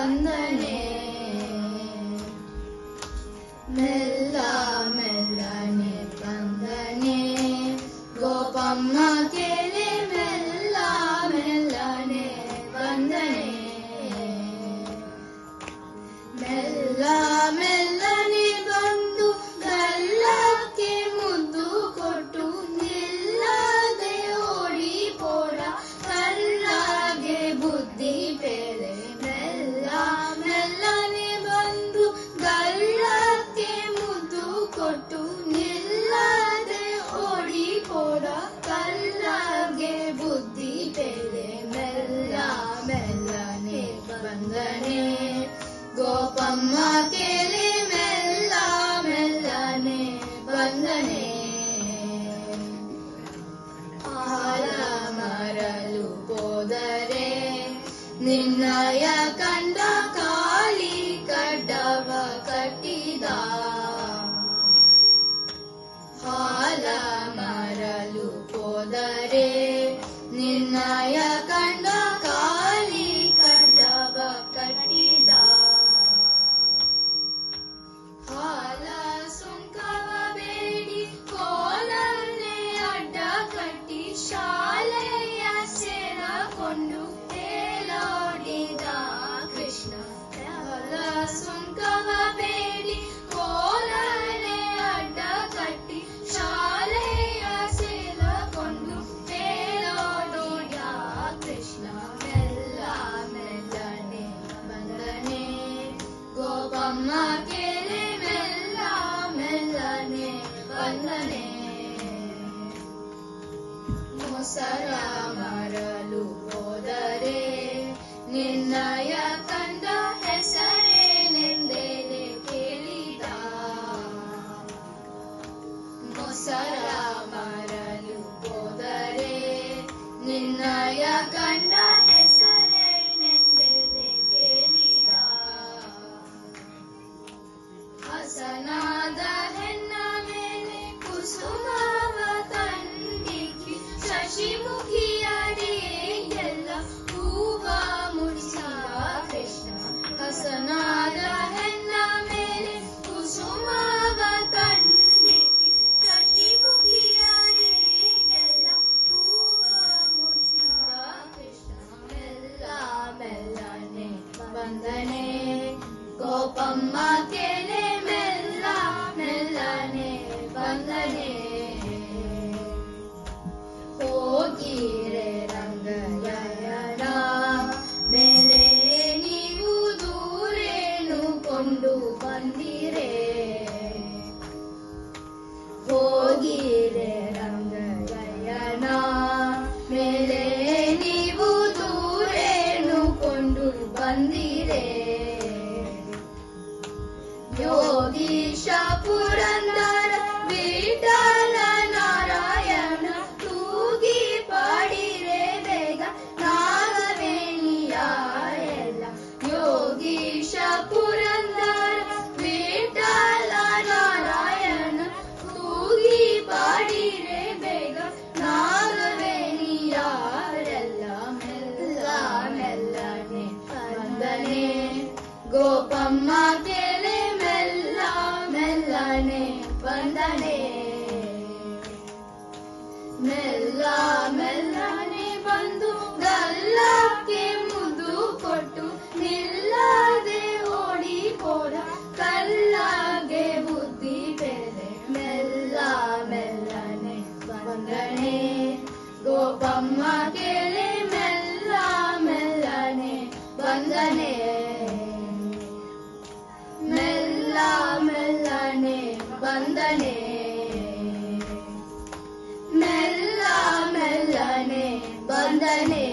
ಬಂದನೆ ಮೆಲ್ಲ ಮೆಲ್ಲನೆ ಬಂದನೆ ಗೋಪಮ್ಮ ಕೇಳಿ ಮೆಲ್ಲ ಮೆಲ್ಲನೆ ಬಂದನೆ ಮೆಲ್ಲ ಮೆಲ್ಲನೆ ಬಂದು ಗಲ್ಲಕ್ಕೆ ಮುದ್ದು ಕೊಟ್ಟು ನಿಲ್ಲದೆ ಓಡಿ ಪೋಡ ಕಲ್ಲಾಗೆ ಬುದ್ಧಿ ಬೇರೆ ಮೆಲ್ಲ ಮೆಲ್ಲನೆ ಬಂದು ಗಲ್ಲಕ್ಕೆ ಮುದ್ದು ಕೊಟ್ಟು ನಿಲ್ಲದೆ ಓಡಿ ಪೋಡ ಕಲ್ಲಾಗೆ ಬುದ್ಧಿ ಬೇರೆ ಮೆಲ್ಲ ಮೆಲ್ಲನೆ ಬಂದನೆ ಗೋಪಮ್ಮ ಕೇಳಿ ಮೆಲ್ಲ ಮೆಲ್ಲನೆ ಬಂದನೆ ಹಾಲ ಮರಲು ಹೋದರೆ ನಿನ್ನಯ ಕಂಡ ಕಾಳಿ ಕಡ್ಡವ ಕಟ್ಟಿದ ಹಾಲ ಮರಲು ಹೋದರೆ ನಿನ್ನಯ ಕಂಡ ಕಾಳಿ ಕಡ್ಡವ ಕಟ್ಟಿದ ಹಾಲ ಸುಂಕವ ಬೇಡಿ ಕೋಲನ್ನೇ ಅಡ್ಡ ಕಟ್ಟಿ ಶಾಲೆಯ ಸೇರಕೊಂಡು ತೇಲೋಡಿದ ಕೃಷ್ಣ ಹಾಲ ಸುಂಕವ ಬೇಡಿ ಕೋಲನ್ನೇ ಅಡ್ಡ ಕಟ್ಟಿ ಶಾಲೆಯ ಸೇರಕೊಂಡು ತೇಲೋಡಿದ ಕೃಷ್ಣ ಮೆಲ್ಲ ಮೆಲ್ಲನೆ ಬಂದನೆ ಗೋಪಮ್ಮ ಕೇಳಿ ಮೆಲ್ಲ ಮೆಲ್ಲನೆ ಬಂದನೆ ಮೊಸರ ಮರಲು ಹೋದರೆ ನಿನ್ನಯ ಕಂಡ ಹೆಸರೇನೆಂದೇನೆ ಕೇಳಿದ ಮೊಸರ ಮರಲು ಹೋದರೆ ನಿನ್ನಯ ಕಂಡ ಹೆಸರೇನೆಂದೇನೆ ಕೇಳಿದ ಹಸನಾದ ಹೆಣ್ಣ ಮೇಲೆ ಕುಸುಮವ ತಂದಿಕ್ಕಿ ಶಶಿಮುಖಿಯರೇ ಎಲ್ಲ ಹೂವ ಮುಡಿಸಿದ ಕೃಷ್ಣ ಹಸನಾದ ಹೆಣ್ಣ ಮೇಲೆ ಕುಸುಮವ ತಂದಿಕ್ಕಿ ಶಶಿಮುಖಿಯರೇ ಎಲ್ಲ ಹೂವ ಮುಡಿಸಿದ ಕೃಷ್ಣ ಮೆಲ್ಲ ಮೆಲ್ಲನೆ ಬಂದನೆ ಗೋಪಮ್ಮ ಕೇಳಿ ಮೆಲ್ಲ ಮೆಲ್ಲನೆ ಬಂದನೆ ಹೋಗಿರೆ ರಂಗಯ್ಯನ ಮೇಲೆ ನೀವು ದೂರೇನು ಕೊಂಡು ಬಂದಿರೆ ಹೋಗಿರೆ ರಂಗಯ್ಯನ ಮೇಲೆ ನೀವು ದೂರೇನು ಕೊಂಡು ಬಂದಿರೆ ಯೋಗೀಶ ಪುರಂದರ ವಿಠಲ ನಾರಾಯಣ ತೂಗಿ ಪಾಡಿರೆ ಬೇಗ ನಾಗವೇಣಿಯ ಎಲ್ಲ ಯೋಗೀಶ ಪುರಂದರ ವಿಠಲ ನಾರಾಯಣ ತೂಗಿ ಪಾಡಿರೆ ಬೇಗ ನಾಗವೇಣಿಯ ಎಲ್ಲ ಮೆಲ್ಲ ಮೆಲ್ಲನೆ ಬಂದನೆ ಗೋಪಮ್ಮ ಕೇಳಿ ಮೆಲ್ಲ ಮೆಲ್ಲನೆ ಬಂದನೆ ಮೆಲ್ಲ ಮೆಲ್ಲನೆ ಬಂದು ಗಲ್ಲಕ್ಕೆ ಮುದ್ದು ಕೊಟ್ಟು ನಿಲ್ಲದೆ ಓಡಿ ಪೋಡ ಕಲ್ಲಾಗೆ ಬುದ್ಧಿ ಬೇರೆ ಮೆಲ್ಲ ಮೆಲ್ಲನೆ ಬಂದನೆ ಗೋಪಮ್ಮ ಕೇಳಿ ಮೆಲ್ಲ ಮೆಲ್ಲನೆ ಬಂದನೆ ಮೆಲ್ಲ ಮೆಲ್ಲನೆ ಬಂದನೆ ಮೆಲ್ಲ ಮೆಲ್ಲನೆ ಬಂದನೆ